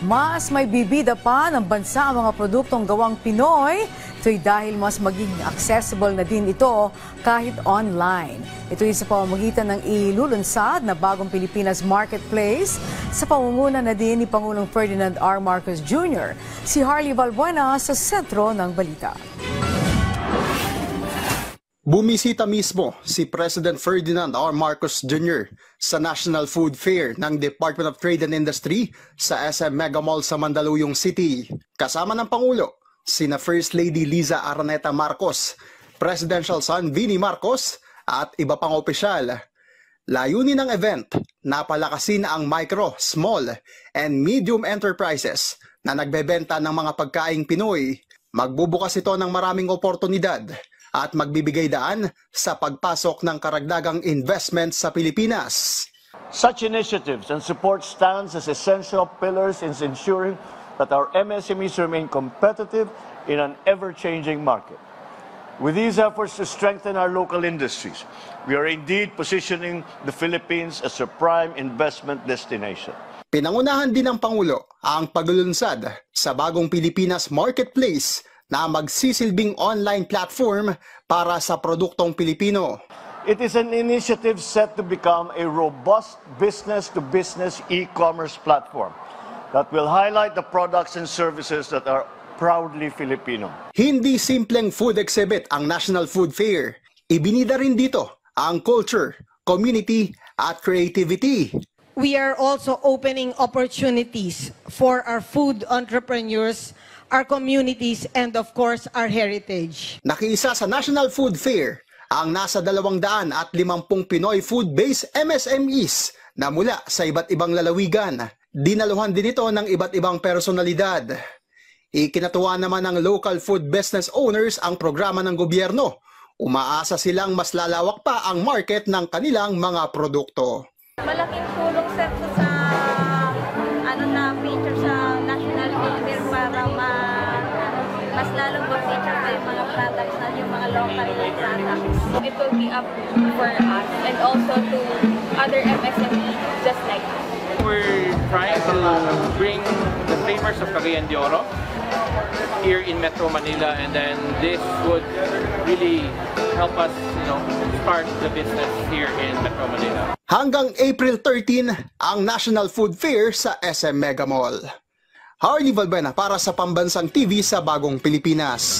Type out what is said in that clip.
Mas may bibida pa ng bansa ang mga produktong gawang Pinoy. Ito'y dahil mas magiging accessible na din ito kahit online. Ito'y sa pamamagitan ng ilulunsad na bagong Pilipinas Marketplace sa pangunguna na din ni Pangulong Ferdinand R. Marcos Jr. Si Harley Valbuena sa sentro ng balita. Bumisita mismo si President Ferdinand R. Marcos Jr. sa National Food Fair ng Department of Trade and Industry sa SM Mega Mall sa Mandaluyong City. Kasama ng Pangulo, sina First Lady Liza Araneta Marcos, Presidential son Vinnie Marcos at iba pang opisyal. Layunin ng event, napalakasin ang micro, small, and medium enterprises na nagbebenta ng mga pagkaing Pinoy. Magbubukas ito ng maraming oportunidad at magbibigay daan sa pagpasok ng karagdagang investment sa Pilipinas. Such initiatives and support stands as essential pillars in ensuring that our MSMEs remain competitive in an ever-changing market. With these efforts to strengthen our local industries, we are indeed positioning the Philippines as a prime investment destination. Pinangunahan din ng Pangulo ang paglulunsad sa bagong Pilipinas Marketplace na magsisilbing online platform para sa produktong Pilipino. It is an initiative set to become a robust business-to-business e-commerce platform that will highlight the products and services that are proudly Filipino. Hindi simpleng food exhibit ang National Food Fair. Ibinida rin dito ang culture, community at creativity. We are also opening opportunities for our food entrepreneurs, our communities, and of course, our heritage. Nakiisa sa National Food Fair ang nasa 250 Pinoy food-based MSMEs na mula sa iba't ibang lalawigan. Dinaluhan din ito ng iba't ibang personalidad. Ikinatuwa naman ng local food business owners ang programa ng gobyerno. Umaasa silang mas lalawak pa ang market ng kanilang mga produkto. Malaking tulong sir sa feature sa National Food Fair para mas lalong mag-feature pa yung mga products na yung mga local products. It will be up for us and also to other MSMEs just like us. We're trying to bring the flavors of Cagayan de Oro here in Metro Manila, and then this would really help us, start the business here in Metro Manila. Hanggang April 13 ang National Food Fair sa SM Mega Mall. Harley Valbuena para sa Pambansang TV sa Bagong Pilipinas.